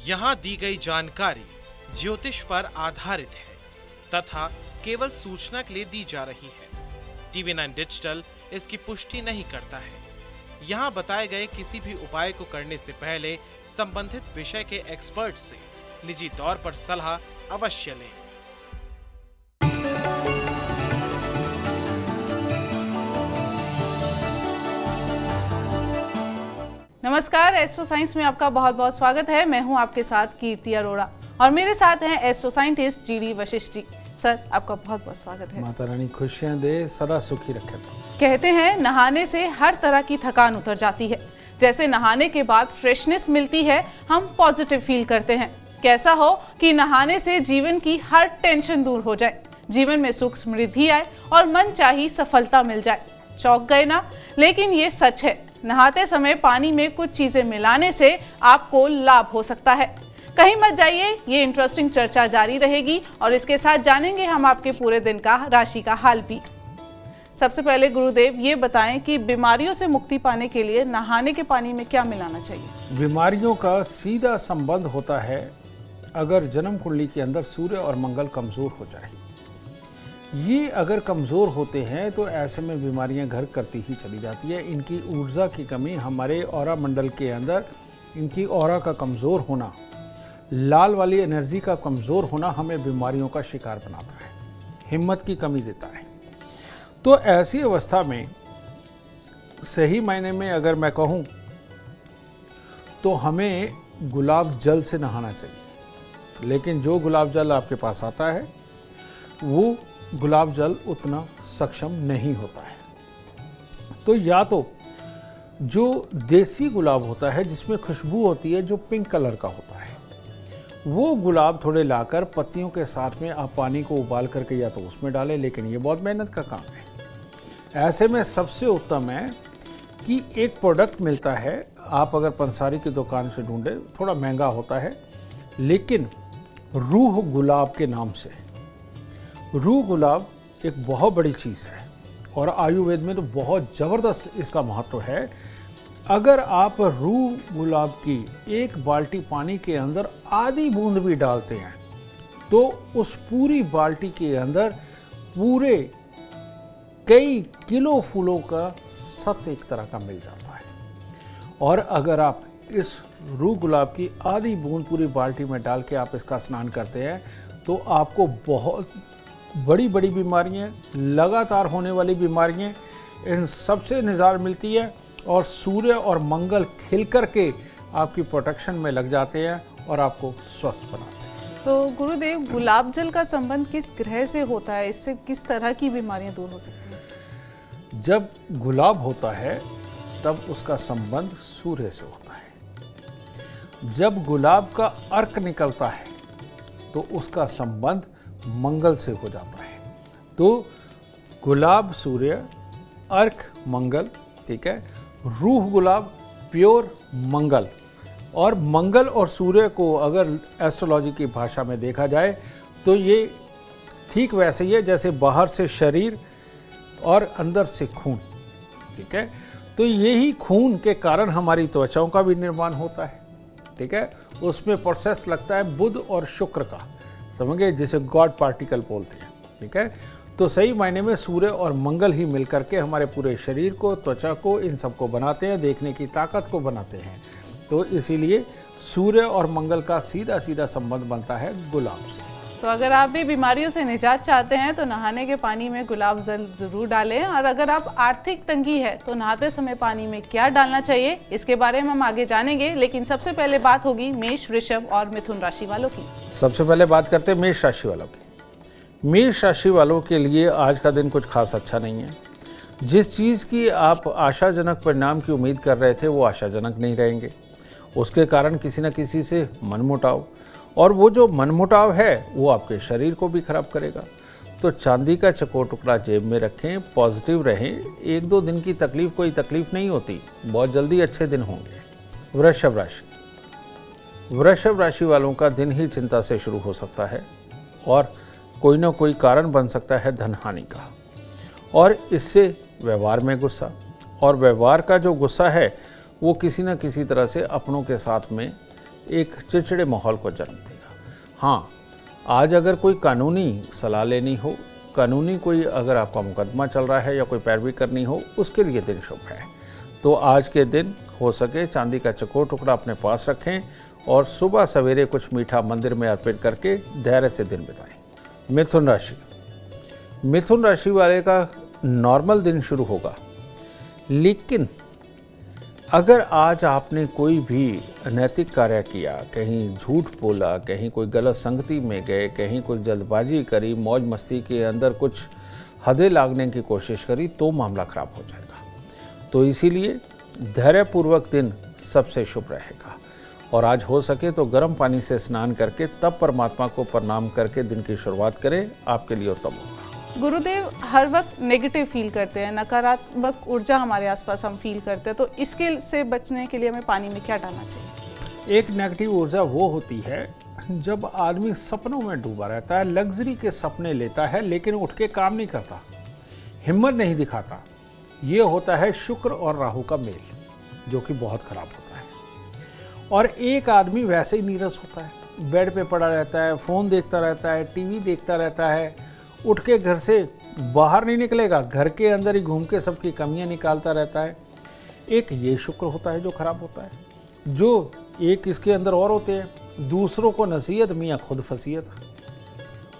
यहाँ दी गई जानकारी ज्योतिष पर आधारित है तथा केवल सूचना के लिए दी जा रही है। TV9 डिजिटल इसकी पुष्टि नहीं करता है। यहाँ बताए गए किसी भी उपाय को करने से पहले संबंधित विषय के एक्सपर्ट से निजी तौर पर सलाह अवश्य लें। नमस्कार, एस्ट्रो साइंस में आपका बहुत बहुत स्वागत है। मैं हूं आपके साथ कीर्ति अरोड़ा और मेरे साथ हैं astro scientist GD Vashishtha ji. Sir, आपका बहुत बहुत स्वागत है। माता रानी खुशियां दे, सदा सुखी रखे। कहते हैं नहाने से हर तरह की थकान उतर जाती है। जैसे नहाने के बाद फ्रेशनेस मिलती है, हम पॉजिटिव फील करते हैं। कैसा हो कि नहाने से जीवन की हर टेंशन दूर हो जाए, जीवन में सुख समृद्धि आए और मन चाही सफलता मिल जाए। चौंक गए ना? लेकिन ये सच है। नहाते समय पानी में कुछ चीजें मिलाने से आपको लाभ हो सकता है। कहीं मत जाइए, ये इंटरेस्टिंग चर्चा जारी रहेगी और इसके साथ जानेंगे हम आपके पूरे दिन का राशि का हाल भी। सबसे पहले गुरुदेव ये बताएं कि बीमारियों से मुक्ति पाने के लिए नहाने के पानी में क्या मिलाना चाहिए? बीमारियों का सीधा संबंध होता है अगर जन्म कुंडली के अंदर सूर्य और मंगल कमजोर हो जाए। ये अगर कमज़ोर होते हैं तो ऐसे में बीमारियां घर करती ही चली जाती है। इनकी ऊर्जा की कमी, हमारे ऑरा मंडल के अंदर इनकी ऑरा का कमज़ोर होना, लाल वाली एनर्जी का कमज़ोर होना हमें बीमारियों का शिकार बनाता है, हिम्मत की कमी देता है। तो ऐसी अवस्था में सही मायने में अगर मैं कहूँ तो हमें गुलाब जल से नहाना चाहिए। लेकिन जो गुलाब जल आपके पास आता है वो गुलाब जल उतना सक्षम नहीं होता है। तो या तो जो देसी गुलाब होता है जिसमें खुशबू होती है, जो पिंक कलर का होता है, वो गुलाब थोड़े लाकर पत्तियों के साथ में आप पानी को उबाल करके या तो उसमें डालें, लेकिन ये बहुत मेहनत का काम है। ऐसे में सबसे उत्तम है कि एक प्रोडक्ट मिलता है, आप अगर पंसारी की दुकान से ढूंढें, थोड़ा महंगा होता है, लेकिन रूह गुलाब के नाम से। रूह गुलाब एक बहुत बड़ी चीज़ है और आयुर्वेद में तो बहुत ज़बरदस्त इसका महत्व है। अगर आप रूह गुलाब की एक बाल्टी पानी के अंदर आधी बूंद भी डालते हैं तो उस पूरी बाल्टी के अंदर पूरे कई किलो फूलों का सत एक तरह का मिल जाता है। और अगर आप इस रूह गुलाब की आधी बूंद पूरी बाल्टी में डाल के आप इसका स्नान करते हैं तो आपको बहुत बड़ी बड़ी बीमारियां, लगातार होने वाली बीमारियां, इन सबसे निजात मिलती है और सूर्य और मंगल खिल करके आपकी प्रोटेक्शन में लग जाते हैं और आपको स्वस्थ बनाते हैं। तो गुरुदेव, गुलाब जल का संबंध किस ग्रह से होता है? इससे किस तरह की बीमारियां दूर हो सकती हैं? जब गुलाब होता है तब उसका संबंध सूर्य से होता है। जब गुलाब का अर्क निकलता है तो उसका संबंध मंगल से हो जाता है। तो गुलाब सूर्य, अर्क मंगल, ठीक है। रूह गुलाब प्योर मंगल। और मंगल और सूर्य को अगर एस्ट्रोलॉजी की भाषा में देखा जाए तो ये ठीक वैसे ही है जैसे बाहर से शरीर और अंदर से खून, ठीक है। तो यही खून के कारण हमारी त्वचाओं का भी निर्माण होता है, ठीक है। उसमें प्रोसेस लगता है बुध और शुक्र का, समझ गए, जिसे गॉड पार्टिकल बोलते हैं, ठीक है। तो सही मायने में सूर्य और मंगल ही मिलकर के हमारे पूरे शरीर को, त्वचा को, इन सब को बनाते हैं, देखने की ताकत को बनाते हैं। तो इसीलिए सूर्य और मंगल का सीधा सीधा संबंध बनता है गुलाब से। तो अगर आप भी बीमारियों से निजात चाहते हैं तो नहाने के पानी में गुलाब जल जरूर डालें। और अगर आप आर्थिक तंगी है तो नहाते समय पानी में क्या डालना चाहिए, इसके बारे में हम आगे जानेंगे। लेकिन सबसे पहले बात होगी मेष, वृषभ और मिथुन राशि वालों की। सबसे पहले बात करते हैं मेष राशि वालों की। मेष राशि वालों के लिए आज का दिन कुछ खास अच्छा नहीं है। जिस चीज़ की आप आशाजनक परिणाम की उम्मीद कर रहे थे वो आशाजनक नहीं रहेंगे। उसके कारण किसी न किसी से मनमुटाव, और वो जो मनमुटाव है वो आपके शरीर को भी खराब करेगा। तो चांदी का चकोर टुकड़ा जेब में रखें, पॉजिटिव रहें। एक दो दिन की तकलीफ कोई तकलीफ नहीं होती, बहुत जल्दी अच्छे दिन होंगे। वृषभ राशि। वृषभ राशि वालों का दिन ही चिंता से शुरू हो सकता है और कोई ना कोई कारण बन सकता है धन हानि का, और इससे व्यवहार में गुस्सा, और व्यवहार का जो गुस्सा है वो किसी न किसी तरह से अपनों के साथ में एक चिड़चिड़े माहौल को जन्म देगा। हाँ, आज अगर कोई कानूनी सलाह लेनी हो, कानूनी कोई अगर आपका मुकदमा चल रहा है या कोई पैरवी करनी हो, उसके लिए दिन शुभ है। तो आज के दिन हो सके चांदी का चकोर टुकड़ा अपने पास रखें और सुबह सवेरे कुछ मीठा मंदिर में अर्पित करके धैर्य से दिन बिताएं। मिथुन राशि, मिथुन राशि वाले का नॉर्मल दिन शुरू होगा, लेकिन अगर आज आपने कोई भी अनैतिक कार्य किया, कहीं झूठ बोला, कहीं कोई गलत संगति में गए, कहीं कुछ जल्दबाजी करी, मौज मस्ती के अंदर कुछ हदें लागने की कोशिश करी, तो मामला खराब हो जाएगा। तो इसीलिए धैर्यपूर्वक दिन सबसे शुभ रहेगा। और आज हो सके तो गर्म पानी से स्नान करके तब परमात्मा को प्रणाम करके दिन की शुरुआत करें, आपके लिए उत्तम होगा। गुरुदेव, हर वक्त नेगेटिव फील करते हैं, नकारात्मक ऊर्जा हमारे आसपास हम फील करते हैं, तो इसके से बचने के लिए हमें पानी में क्या डालना चाहिए? एक नेगेटिव ऊर्जा वो होती है जब आदमी सपनों में डूबा रहता है, लग्जरी के सपने लेता है लेकिन उठ के काम नहीं करता, हिम्मत नहीं दिखाता। ये होता है शुक्र और राहु का मेल, जो कि बहुत खराब होता है। और एक आदमी वैसे ही नीरस होता है, बेड पे पड़ा रहता है, फ़ोन देखता रहता है, टीवी देखता रहता है, उठ के घर से बाहर नहीं निकलेगा, घर के अंदर ही घूम के सबकी कमियां निकालता रहता है। एक ये शुक्र होता है जो खराब होता है। जो एक इसके अंदर और होते हैं, दूसरों को नसीहत मियाँ खुद फसीयत,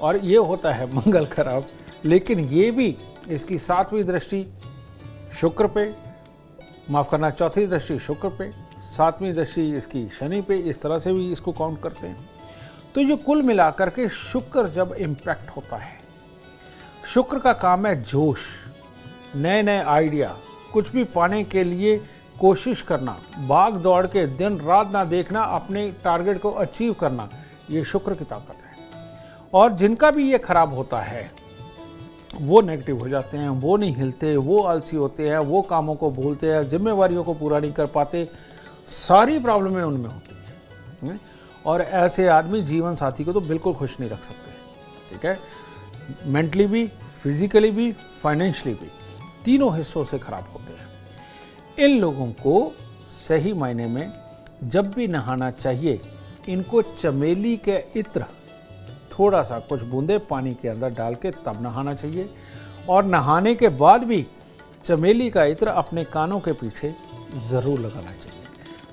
और ये होता है मंगल खराब। लेकिन ये भी इसकी 7वीं दृष्टि शुक्र पे, माफ़ करना 4थी दृष्टि शुक्र पे, 7वीं दृष्टि इसकी शनि पे, इस तरह से भी इसको काउंट करते हैं। तो ये कुल मिलाकर के शुक्र जब इम्पैक्ट होता है, शुक्र का काम है जोश, नए नए आइडिया, कुछ भी पाने के लिए कोशिश करना, भाग दौड़ के दिन रात ना देखना, अपने टारगेट को अचीव करना, ये शुक्र की ताकत है। और जिनका भी ये खराब होता है वो नेगेटिव हो जाते हैं, वो नहीं हिलते, वो आलसी होते हैं, वो कामों को भूलते हैं, जिम्मेवारियों को पूरा नहीं कर पाते, सारी प्रॉब्लमें उनमें होती हैं। और ऐसे आदमी जीवन साथी को तो बिल्कुल खुश नहीं रख सकते, ठीक है। मेंटली भी, फिजिकली भी, फाइनेंशियली भी, तीनों हिस्सों से खराब होते हैं। इन लोगों को सही मायने में जब भी नहाना चाहिए, इनको चमेली के इत्र थोड़ा सा कुछ बूंदे पानी के अंदर डाल के तब नहाना चाहिए। और नहाने के बाद भी चमेली का इत्र अपने कानों के पीछे ज़रूर लगाना चाहिए।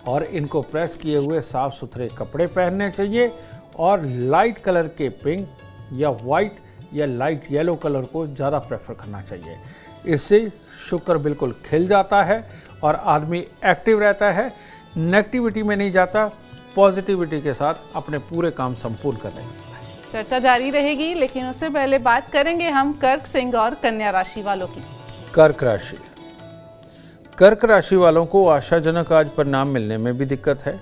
और इनको प्रेस किए हुए साफ़ सुथरे कपड़े पहनने चाहिए और लाइट कलर के पिंक या वाइट या लाइट येलो कलर को ज़्यादा प्रेफर करना चाहिए। इससे शुक्र बिल्कुल खिल जाता है और आदमी एक्टिव रहता है, नेगेटिविटी में नहीं जाता, पॉजिटिविटी के साथ अपने पूरे काम संपूर्ण कर लेता है। चर्चा जारी रहेगी, लेकिन उससे पहले बात करेंगे हम कर्क, सिंह और कन्या राशि वालों की। कर्क राशि, कर्क राशि वालों को आशाजनक आज परिणाम मिलने में भी दिक्कत है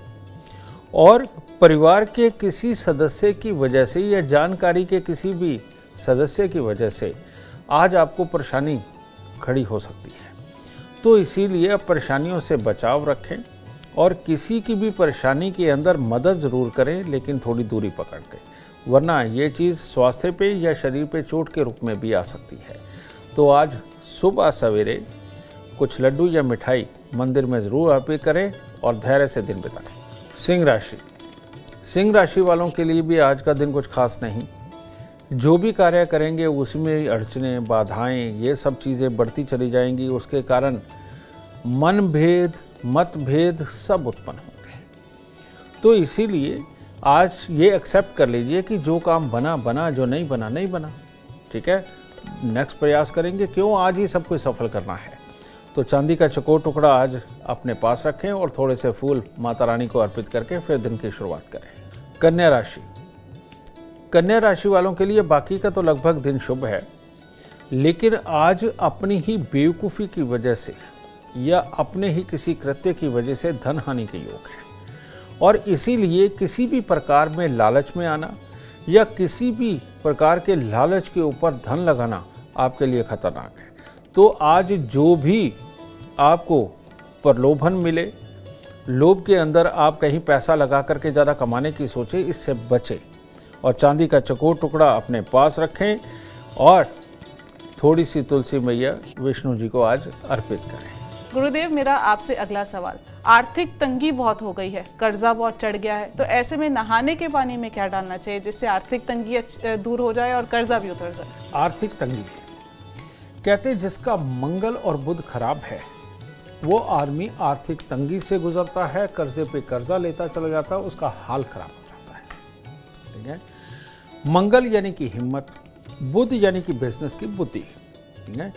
और परिवार के किसी सदस्य की वजह से या जानकारी के किसी भी सदस्य की वजह से आज आपको परेशानी खड़ी हो सकती है। तो इसीलिए परेशानियों से बचाव रखें और किसी की भी परेशानी के अंदर मदद ज़रूर करें, लेकिन थोड़ी दूरी पकड़ के, वरना ये चीज़ स्वास्थ्य पे या शरीर पे चोट के रूप में भी आ सकती है। तो आज सुबह सवेरे कुछ लड्डू या मिठाई मंदिर में ज़रूर अर्पित करें और धैर्य से दिन बिताएं। सिंह राशि, सिंह राशि वालों के लिए भी आज का दिन कुछ खास नहीं। जो भी कार्य करेंगे उसमें अड़चनें, बाधाएं, ये सब चीज़ें बढ़ती चली जाएंगी। उसके कारण मनभेद, मतभेद सब उत्पन्न होंगे। तो इसीलिए आज ये एक्सेप्ट कर लीजिए कि जो काम बना बना, जो नहीं बना नहीं बना, ठीक है। नेक्स्ट प्रयास करेंगे, क्यों आज ही सब कुछ सफल करना है। तो चांदी का चकोर टुकड़ा आज अपने पास रखें और थोड़े से फूल माता रानी को अर्पित करके फिर दिन की शुरुआत करें। कन्या राशि, कन्या राशि वालों के लिए बाकी का तो लगभग दिन शुभ है, लेकिन आज अपनी ही बेवकूफ़ी की वजह से या अपने ही किसी कृत्य की वजह से धन हानि के योग है। और इसीलिए किसी भी प्रकार में लालच में आना या किसी भी प्रकार के लालच के ऊपर धन लगाना आपके लिए खतरनाक है। तो आज जो भी आपको प्रलोभन मिले, लोभ के अंदर आप कहीं पैसा लगा करके ज़्यादा कमाने की सोचें, इससे बचें और चांदी का चकोर टुकड़ा अपने पास रखें और थोड़ी सी तुलसी मैया विष्णु जी को आज अर्पित करें। गुरुदेव, मेरा आपसे अगला सवाल, आर्थिक तंगी बहुत हो गई है, कर्जा बहुत चढ़ गया है, तो ऐसे में नहाने के पानी में क्या डालना चाहिए जिससे आर्थिक तंगी दूर हो जाए और कर्जा भी उतर जाए? आर्थिक तंगी कहते हैं जिसका मंगल और बुध खराब है वो आदमी आर्थिक तंगी से गुजरता है, कर्जे पे कर्जा लेता चला जाता है, उसका हाल खराब हो जाता है। ठीक है, मंगल यानी कि हिम्मत, बुध यानी कि बिजनेस की बुद्धि। ठीक है,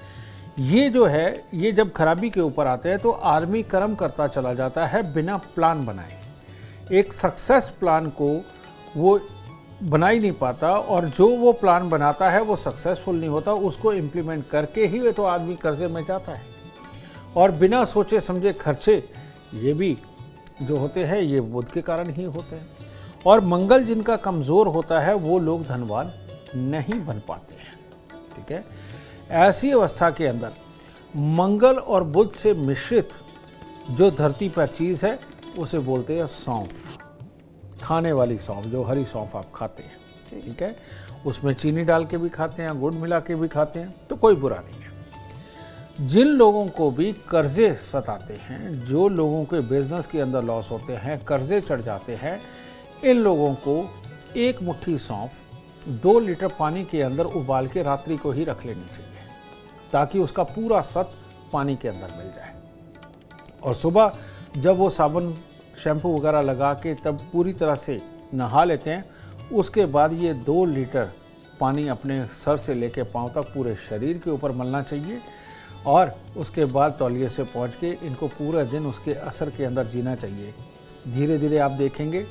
ये जो है ये जब खराबी के ऊपर आते हैं तो आदमी कर्म करता चला जाता है बिना प्लान बनाए। एक सक्सेस प्लान को वो बना ही नहीं पाता, और जो वो प्लान बनाता है वो सक्सेसफुल नहीं होता, उसको इम्प्लीमेंट करके ही वे तो आदमी कर्जे में जाता है। और बिना सोचे समझे खर्चे ये भी जो होते हैं ये बुध के कारण ही होते हैं। और मंगल जिनका कमज़ोर होता है वो लोग धनवान नहीं बन पाते हैं। ठीक है, ऐसी अवस्था के अंदर मंगल और बुध से मिश्रित जो धरती पर चीज़ है उसे बोलते हैं सौंफ, खाने वाली सौंफ, जो हरी सौंफ आप खाते हैं। ठीक है, उसमें चीनी डाल के भी खाते हैं, गुड़ मिला के भी खाते हैं, तो कोई बुरा नहीं है। जिन लोगों को भी कर्जे सताते हैं, जो लोगों के बिजनेस के अंदर लॉस होते हैं, कर्जे चढ़ जाते हैं, इन लोगों को एक मुट्ठी सौंफ 2 लीटर पानी के अंदर उबाल के रात्रि को ही रख लेनी चाहिए ताकि उसका पूरा सत पानी के अंदर मिल जाए। और सुबह जब वो साबुन शैम्पू वगैरह लगा के तब पूरी तरह से नहा लेते हैं, उसके बाद ये 2 लीटर पानी अपने सर से लेके पांव तक पूरे शरीर के ऊपर मलना चाहिए, और उसके बाद तौलिए से पहुंच के इनको पूरा दिन उसके असर के अंदर जीना चाहिए। धीरे धीरे आप देखेंगे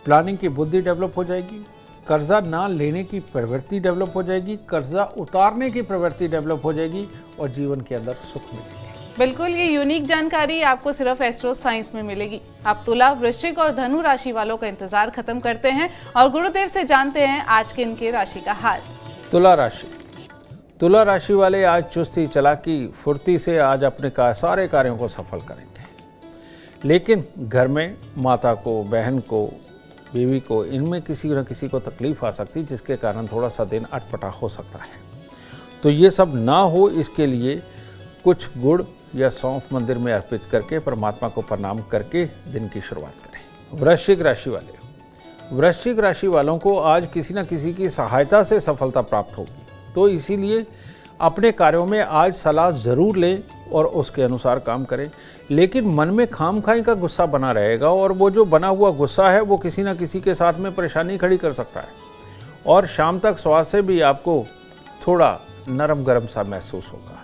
प्लानिंग की बुद्धि डेवलप हो जाएगी, कर्जा ना लेने की प्रवृत्ति डेवलप हो जाएगी, कर्जा उतारने की प्रवृत्ति डेवलप हो जाएगी, और जीवन के अंदर सुख मिलेगी। बिल्कुल, ये यूनिक जानकारी आपको सिर्फ एस्ट्रो साइंस में मिलेगी। आप तुला, वृश्चिक और धनु राशि वालों का इंतजार खत्म करते हैं और गुरुदेव से जानते हैं आज के इनके राशि का हाल। तुला राशि, तुला राशि वाले आज चुस्ती चालाकी फुर्ती से आज अपने सारे कार्यों को सफल करेंगे, लेकिन घर में माता को, बहन को, बीवी को, इनमें किसी न किसी को तकलीफ आ सकती, जिसके कारण थोड़ा सा दिन अटपटा हो सकता है। तो ये सब ना हो, इसके लिए कुछ गुड़ या सौंफ मंदिर में अर्पित करके परमात्मा को प्रणाम करके दिन की शुरुआत करें। वृश्चिक राशि वाले, वृश्चिक राशि वालों को आज किसी न किसी की सहायता से सफलता प्राप्त होगी, तो इसीलिए अपने कार्यों में आज सलाह ज़रूर लें और उसके अनुसार काम करें, लेकिन मन में खामखाई का गुस्सा बना रहेगा, और वो जो बना हुआ गुस्सा है वो किसी न किसी के साथ में परेशानी खड़ी कर सकता है, और शाम तक स्वास्थ्य से भी आपको थोड़ा नरम गरम सा महसूस होगा।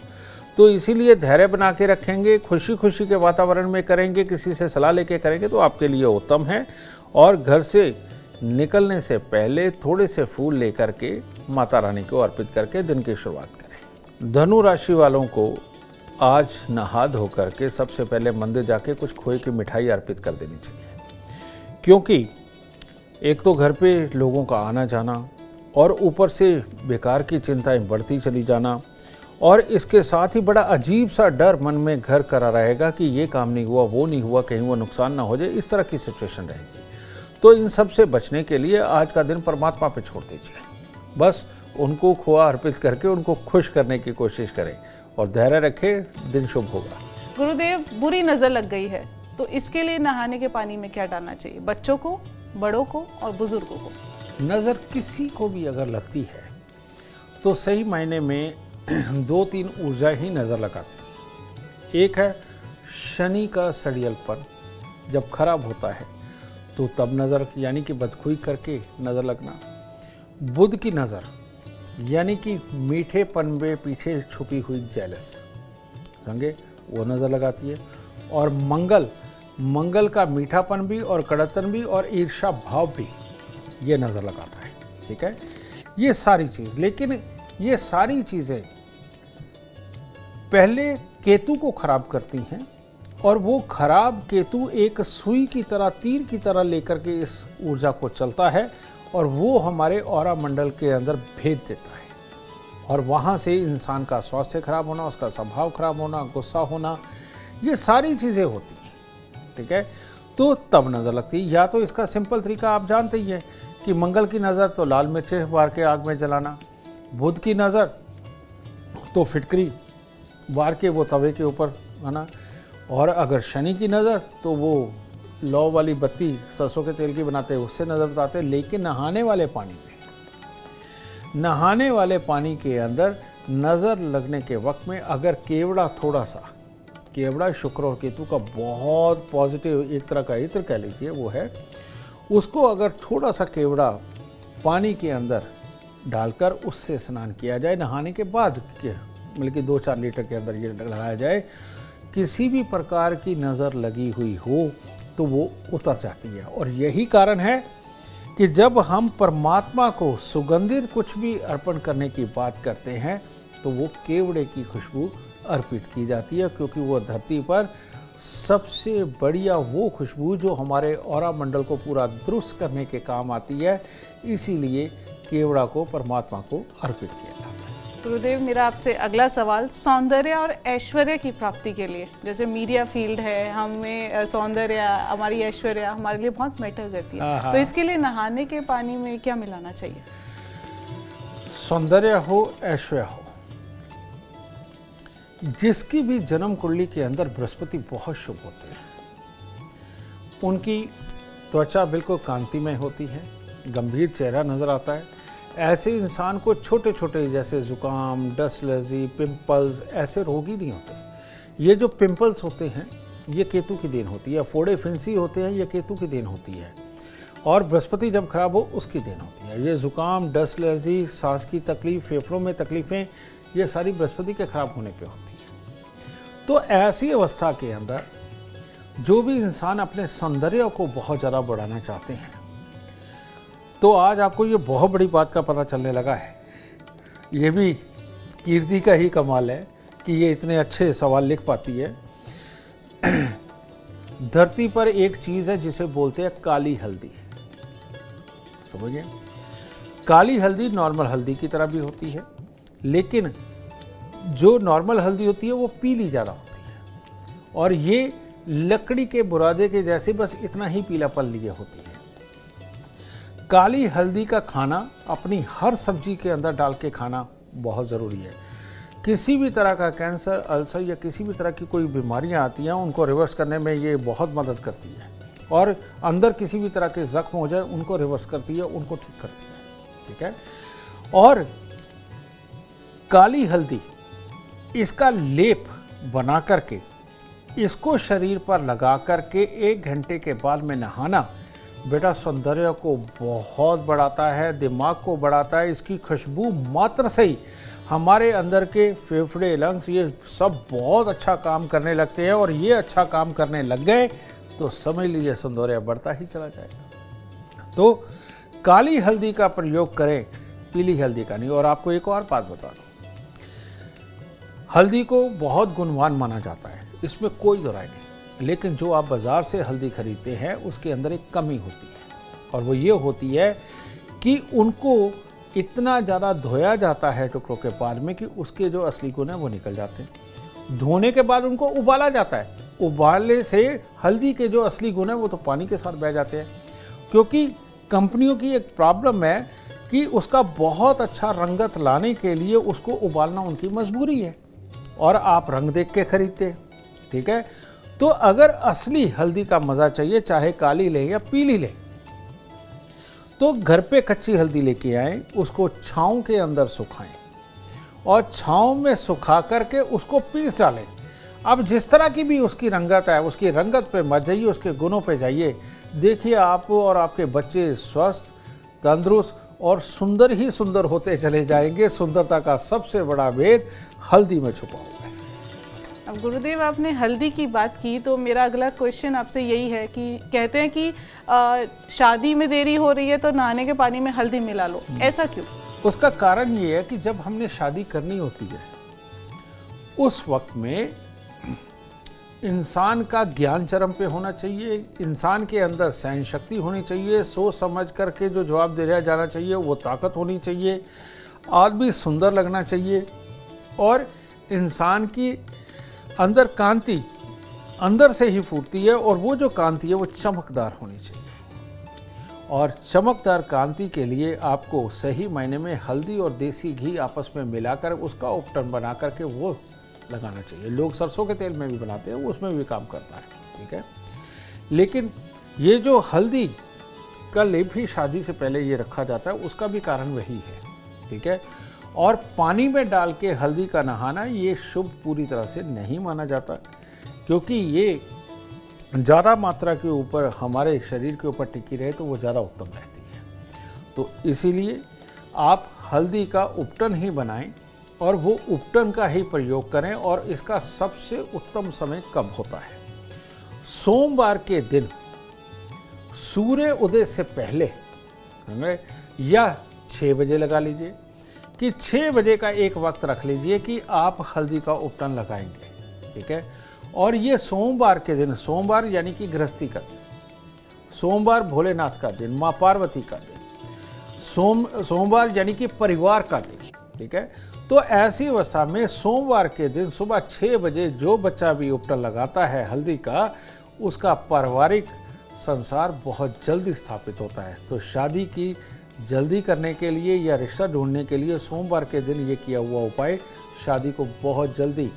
तो इसीलिए धैर्य बना के रखेंगे, खुशी खुशी के वातावरण में करेंगे, किसी से सलाह लेके करेंगे तो आपके लिए उत्तम है। और घर से निकलने से पहले थोड़े से फूल लेकर के माता रानी को अर्पित करके दिन की शुरुआत करें। धनु राशि वालों को आज नहा धो करके सबसे पहले मंदिर जाके कुछ खोए की मिठाई अर्पित कर देनी चाहिए, क्योंकि एक तो घर पे लोगों का आना जाना और ऊपर से बेकार की चिंताएं बढ़ती चली जाना, और इसके साथ ही बड़ा अजीब सा डर मन में घर करा रहेगा कि ये काम नहीं हुआ, वो नहीं हुआ, कहीं वो नुकसान ना हो जाए, इस तरह की सिचुएशन रहेगी। तो इन सब से बचने के लिए आज का दिन परमात्मा पे छोड़ दीजिए, बस उनको खोआ अर्पित करके उनको खुश करने की कोशिश करें और धैर्य रखें, दिन शुभ होगा। गुरुदेव, बुरी नजर लग गई है तो इसके लिए नहाने के पानी में क्या डालना चाहिए? बच्चों को, बड़ों को और बुजुर्गों को? नज़र किसी को भी अगर लगती है तो सही मायने में 2-3 ऊर्जा ही नज़र लगाती है। एक है शनि का सड़ियलपन, जब खराब होता है तो तब नज़र यानी कि बदखुई करके नज़र लगना। बुध की नज़र यानी कि मीठेपन में पीछे छुपी हुई जेलस, समझे, वो नज़र लगाती है। और मंगल का मीठापन भी और कड़कपन भी और ईर्ष्या भाव भी ये नज़र लगाता है। ठीक है, ये सारी चीज़, लेकिन ये सारी चीज़ें पहले केतु को खराब करती हैं, और वो खराब केतु एक सुई की तरह, तीर की तरह लेकर के इस ऊर्जा को चलता है और वो हमारे ऑरा मंडल के अंदर भेद देता है, और वहाँ से इंसान का स्वास्थ्य खराब होना, उसका स्वभाव खराब होना, गुस्सा होना, ये सारी चीज़ें होती हैं। ठीक है, तो तब नज़र लगती है। या तो इसका सिंपल तरीका आप जानते ही हैं कि मंगल की नज़र तो लाल मिर्चें बार के आग में जलाना, बुध की नज़र तो फिटकरी बार के वो तवे के ऊपर है ना। और अगर शनि की नज़र तो वो लौ वाली बत्ती सरसों के तेल की बनाते हैं, उससे नज़र बताते हैं। लेकिन नहाने वाले पानी के अंदर नज़र लगने के वक्त में अगर केवड़ा, थोड़ा सा केवड़ा शुक्र और केतु का बहुत पॉजिटिव एक तरह का इत्र कह लीजिए वो है, उसको अगर थोड़ा सा केवड़ा पानी के अंदर डालकर उससे स्नान किया जाए नहाने के बाद, मतलब कि 2-4 लीटर के अंदर ये लगाया जाए, किसी भी प्रकार की नज़र लगी हुई हो तो वो उतर जाती है। और यही कारण है कि जब हम परमात्मा को सुगंधित कुछ भी अर्पण करने की बात करते हैं तो वो केवड़े की खुशबू अर्पित की जाती है, क्योंकि वो धरती पर सबसे बढ़िया वो खुशबू जो हमारे ऑरा मंडल को पूरा दुरुस्त करने के काम आती है, इसीलिए केवड़ा को परमात्मा को अर्पित किया जाता है। गुरुदेव, मेरा आपसे अगला सवाल सौंदर्य और ऐश्वर्य की प्राप्ति के लिए, जैसे मीडिया फील्ड है, हमें सौंदर्य, हमारी ऐश्वर्य हमारे लिए बहुत मैटर करती है, तो इसके लिए नहाने के पानी में क्या मिलाना चाहिए? सौंदर्य हो, ऐश्वर्य हो, जिसकी भी जन्म कुंडली के अंदर बृहस्पति बहुत शुभ होते हैं, उनकी त्वचा बिल्कुल कांतिमय होती है, गंभीर चेहरा नजर आता है। ऐसे इंसान को छोटे छोटे जैसे जुकाम, डस्ट एलर्जी, पिंपल्स, ऐसे रोग ही नहीं होते। ये जो पिंपल्स होते हैं ये केतु की देन होती है, फोड़े फिंसी होते हैं ये केतु की देन होती है, और बृहस्पति जब खराब हो उसकी देन होती है। ये जुकाम, डस्ट एलर्जी, सांस की तकलीफ, फेफड़ों में तकलीफ़ें, ये सारी बृहस्पति के खराब होने पे होती है। तो ऐसी अवस्था के अंदर जो भी इंसान अपने सौंदर्य को बहुत ज़्यादा बढ़ाना चाहते हैं, तो आज आपको ये बहुत बड़ी बात का पता चलने लगा है। ये भी कीर्ति का ही कमाल है कि ये इतने अच्छे सवाल लिख पाती है। धरती पर एक चीज़ है जिसे बोलते हैं काली हल्दी, समझिए। काली हल्दी नॉर्मल हल्दी की तरह भी होती है, लेकिन जो नॉर्मल हल्दी होती है वो पीली ज़्यादा होती है, और ये लकड़ी के बुरादे के जैसे बस इतना ही पीलापन लिए होती है। काली हल्दी का खाना अपनी हर सब्जी के अंदर डाल के खाना बहुत ज़रूरी है। किसी भी तरह का कैंसर, अल्सर या किसी भी तरह की कोई बीमारियां आती हैं उनको रिवर्स करने में ये बहुत मदद करती है, और अंदर किसी भी तरह के ज़ख्म हो जाए उनको रिवर्स करती है, उनको ठीक करती है, ठीक है। और काली हल्दी, इसका लेप बना करके इसको शरीर पर लगा करके 1 घंटे के बाद में नहाना बेटा सौंदर्य को बहुत बढ़ाता है, दिमाग को बढ़ाता है। इसकी खुशबू मात्र से ही हमारे अंदर के फेफड़े, लंग्स, ये सब बहुत अच्छा काम करने लगते हैं, और ये अच्छा काम करने लग गए तो समझ लीजिए सौंदर्य बढ़ता ही चला जाएगा। तो काली हल्दी का प्रयोग करें, पीली हल्दी का नहीं। और आपको एक और बात बता दूं, हल्दी को बहुत गुणवान माना जाता है, इसमें कोई दो राय नहीं, लेकिन जो आप बाज़ार से हल्दी खरीदते हैं उसके अंदर एक कमी होती है, और वो ये होती है कि उनको इतना ज़्यादा धोया जाता है टुकड़ों के बाद में कि उसके जो असली गुण हैं वो निकल जाते हैं। धोने के बाद उनको उबाला जाता है, उबालने से हल्दी के जो असली गुण हैं वो तो पानी के साथ बह जाते हैं, क्योंकि कंपनियों की एक प्रॉब्लम है कि उसका बहुत अच्छा रंगत लाने के लिए उसको उबालना उनकी मजबूरी है, और आप रंग देख के खरीदते हैं, ठीक है। तो अगर असली हल्दी का मज़ा चाहिए, चाहे काली लें या पीली लें, तो घर पे कच्ची हल्दी लेके आएं, उसको छाँव के अंदर सुखाएं, और छाँव में सुखा करके उसको पीस डालें। अब जिस तरह की भी उसकी रंगत है, उसकी रंगत पे मत जाइए, उसके गुणों पे जाइए। देखिए आप और आपके बच्चे स्वस्थ, तंदुरुस्त और सुंदर ही सुंदर होते चले जाएंगे। सुंदरता का सबसे बड़ा भेद हल्दी में छुपा हुआ है। अब गुरुदेव, आपने हल्दी की बात की, तो मेरा अगला क्वेश्चन आपसे यही है कि कहते हैं कि शादी में देरी हो रही है तो नहाने के पानी में हल्दी मिला लो, ऐसा क्यों? उसका कारण ये है कि जब हमने शादी करनी होती है उस वक्त में इंसान का ज्ञान चरम पे होना चाहिए, इंसान के अंदर सहन शक्ति होनी चाहिए, सोच समझ करके जो जवाब दिया जाना चाहिए वो ताकत होनी चाहिए, आदमी सुंदर लगना चाहिए, और इंसान की अंदर कांति अंदर से ही फूटती है, और वो जो कांति है वो चमकदार होनी चाहिए। और चमकदार कांति के लिए आपको सही मायने में हल्दी और देसी घी आपस में मिलाकर उसका उपटन बना करके वो लगाना चाहिए। लोग सरसों के तेल में भी बनाते हैं, वो उसमें भी काम करता है, ठीक है। लेकिन ये जो हल्दी का लेप ही शादी से पहले ये रखा जाता है, उसका भी कारण वही है, ठीक है। और पानी में डाल के हल्दी का नहाना ये शुभ पूरी तरह से नहीं माना जाता, क्योंकि ये ज़्यादा मात्रा के ऊपर हमारे शरीर के ऊपर टिकी रहे तो वो ज़्यादा उत्तम रहती है। तो इसीलिए आप हल्दी का उपटन ही बनाएं और वो उपटन का ही प्रयोग करें। और इसका सबसे उत्तम समय कब होता है? सोमवार के दिन सूर्य उदय से पहले, या 6 बजे लगा लीजिए कि 6 बजे का एक वक्त रख लीजिए कि आप हल्दी का उपटन लगाएंगे, ठीक है। और ये सोमवार के दिन, सोमवार यानी कि गृहस्थी का दिन, सोमवार भोलेनाथ का दिन, माँ पार्वती का दिन, सोमवार यानी कि परिवार का दिन, ठीक है। तो ऐसी अवस्था में सोमवार के दिन सुबह 6 बजे जो बच्चा भी उपटन लगाता है हल्दी का, उसका पारिवारिक संसार बहुत जल्दी स्थापित होता है। तो शादी की जल्दी करने के लिए या रिश्ता ढूंढने के लिए सोमवार के दिन ये किया हुआ उपाय शादी को बहुत जल्दी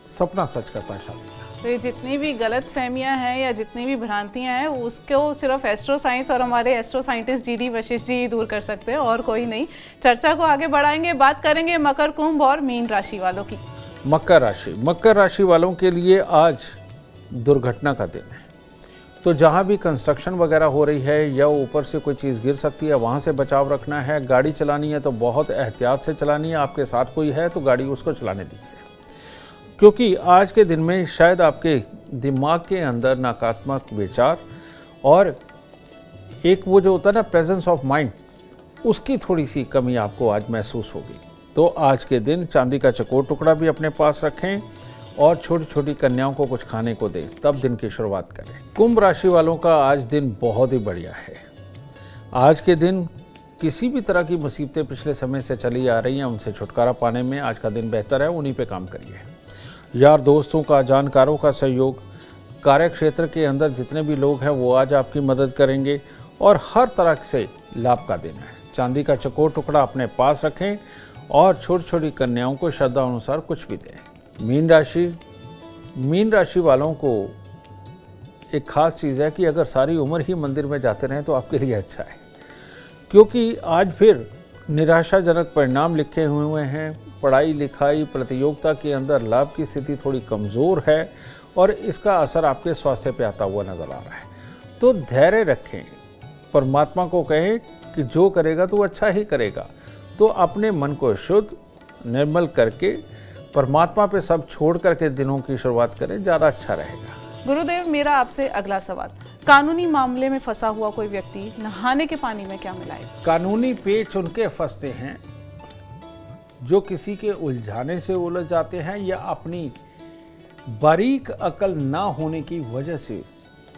सपना सच करता है शादी का। तो ये जितनी भी गलत फहमियाँ हैं या जितनी भी भ्रांतियाँ हैं, उसको सिर्फ एस्ट्रो साइंस और हमारे astro scientist GD Vashishtha ji दूर कर सकते हैं, और कोई नहीं। चर्चा को आगे बढ़ाएंगे, बात करेंगे मकर, कुंभ और मीन राशि वालों की। मकर राशि वालों के लिए आज दुर्घटना का दिन है। तो जहाँ भी कंस्ट्रक्शन वगैरह हो रही है या ऊपर से कोई चीज़ गिर सकती है, वहाँ से बचाव रखना है। गाड़ी चलानी है तो बहुत एहतियात से चलानी है। आपके साथ कोई है तो गाड़ी उसको चलाने दीजिए, क्योंकि आज के दिन में शायद आपके दिमाग के अंदर नकारात्मक विचार और एक वो जो होता है ना प्रेजेंस ऑफ माइंड, उसकी थोड़ी सी कमी आपको आज महसूस होगी। तो आज के दिन चांदी का चकोर टुकड़ा भी अपने पास रखें और छोटी छोटी कन्याओं को कुछ खाने को दें, तब दिन की शुरुआत करें। कुंभ राशि वालों का आज दिन बहुत ही बढ़िया है। आज के दिन किसी भी तरह की मुसीबतें पिछले समय से चली आ रही हैं, उनसे छुटकारा पाने में आज का दिन बेहतर है, उन्हीं पे काम करिए। यार दोस्तों का, जानकारों का सहयोग, कार्य क्षेत्र के अंदर जितने भी लोग हैं वो आज आपकी मदद करेंगे और हर तरह से लाभ का दिन है। चांदी का चकोर टुकड़ा अपने पास रखें और छोटी छोटी कन्याओं को श्रद्धा अनुसार कुछ भी दें। मीन राशि वालों को एक खास चीज़ है कि अगर सारी उम्र ही मंदिर में जाते रहें तो आपके लिए अच्छा है, क्योंकि आज फिर निराशाजनक परिणाम लिखे हुए हैं। पढ़ाई लिखाई प्रतियोगिता के अंदर लाभ की स्थिति थोड़ी कमज़ोर है और इसका असर आपके स्वास्थ्य पे आता हुआ नज़र आ रहा है। तो धैर्य रखें, परमात्मा को कहें कि जो करेगा तो अच्छा ही करेगा। तो अपने मन को शुद्ध निर्मल करके परमात्मा पे सब छोड़ करके दिनों की शुरुआत करें, ज़्यादा अच्छा रहेगा। गुरुदेव, मेरा आपसे अगला सवाल, कानूनी मामले में फंसा हुआ कोई व्यक्ति नहाने के पानी में क्या मिलाए? कानूनी पेच उनके फंसते हैं जो किसी के उलझाने से उलझ जाते हैं या अपनी बारीक अकल ना होने की वजह से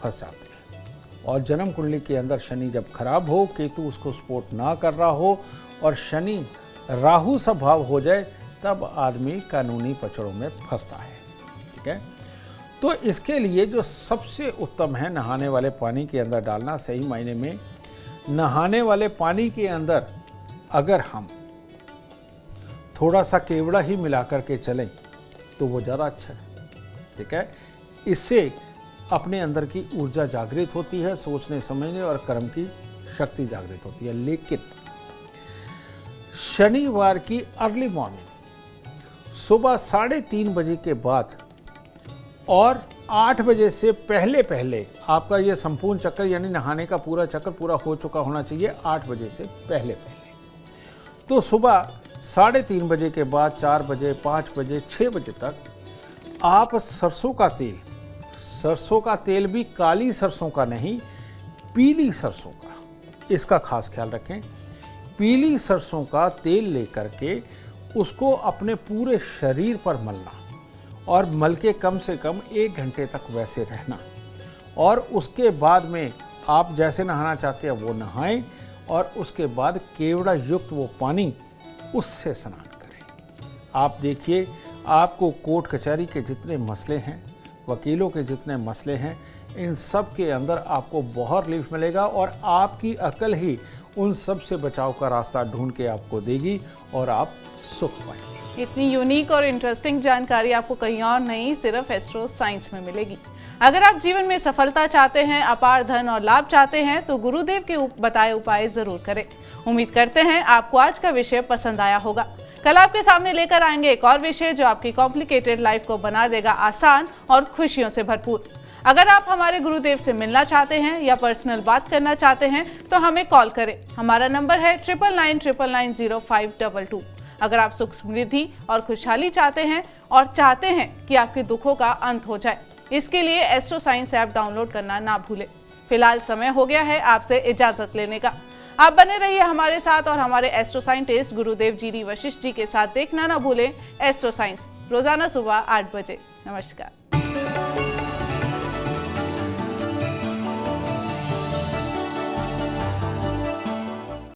फंस जाते हैं। और जन्म कुंडली के अंदर शनि जब खराब हो, केतु उसको सपोर्ट ना कर रहा हो और शनि राहु स्वभाव हो जाए, तब आदमी कानूनी पचड़ों में फंसता है, ठीक है। तो इसके लिए जो सबसे उत्तम है, नहाने वाले पानी के अंदर डालना। सही मायने में नहाने वाले पानी के अंदर अगर हम थोड़ा सा केवड़ा ही मिला करके चलें तो वो ज़्यादा अच्छा है, ठीक है। इससे अपने अंदर की ऊर्जा जागृत होती है, सोचने समझने और कर्म की शक्ति जागृत होती है। लेकिन शनिवार की अर्ली मॉर्निंग सुबह 3:30 बजे के बाद और 8 बजे से पहले पहले आपका ये संपूर्ण चक्कर यानी नहाने का पूरा चक्कर पूरा हो चुका होना चाहिए 8 बजे से पहले पहले। तो सुबह 3:30 बजे के बाद 4 बजे, 5 बजे, 6 बजे तक आप सरसों का तेल भी काली सरसों का नहीं, पीली सरसों का, इसका खास ख्याल रखें। पीली सरसों का तेल लेकर के उसको अपने पूरे शरीर पर मलना और मल के कम से कम 1 घंटे तक वैसे रहना। और उसके बाद में आप जैसे नहाना चाहते हैं वो नहाएं और उसके बाद केवड़ा युक्त वो पानी, उससे स्नान करें। आप देखिए, आपको कोर्ट कचहरी के जितने मसले हैं, वकीलों के जितने मसले हैं, इन सब के अंदर आपको बहुत रिलीफ मिलेगा और आपकी अकल ही उन सब से बचाव का रास्ता ढूंढ के आपको देगी और आप सुख पाएंगे। इतनी यूनिक और इंटरेस्टिंग जानकारी आपको कहीं और नहीं, सिर्फ एस्ट्रो साइंस में मिलेगी। अगर आप जीवन में सफलता चाहते हैं, अपार धन और लाभ चाहते हैं तो गुरुदेव के बताए उपाय जरूर करें। उम्मीद करते हैं आपको आज का विषय पसंद आया होगा। कल आपके सामने लेकर आएंगे एक और विषय जो आपकी कॉम्प्लिकेटेड लाइफ को बना देगा आसान और खुशियों से भरपूर। अगर आप हमारे गुरुदेव से मिलना चाहते हैं या पर्सनल बात करना चाहते हैं तो हमें कॉल करें। हमारा नंबर है 9999990522। अगर आप सुख समृद्धि और खुशहाली चाहते हैं और चाहते हैं कि आपके दुखों का अंत हो जाए, इसके लिए एस्ट्रो साइंस ऐप डाउनलोड करना ना भूलें। फिलहाल समय हो गया है आपसे इजाजत लेने का। आप बने रहिए हमारे साथ और हमारे एस्ट्रो साइंटिस्ट गुरुदेव जी डी वशिष्ठ जी के साथ देखना ना भूलें एस्ट्रो साइंस, रोजाना सुबह 8 बजे। नमस्कार।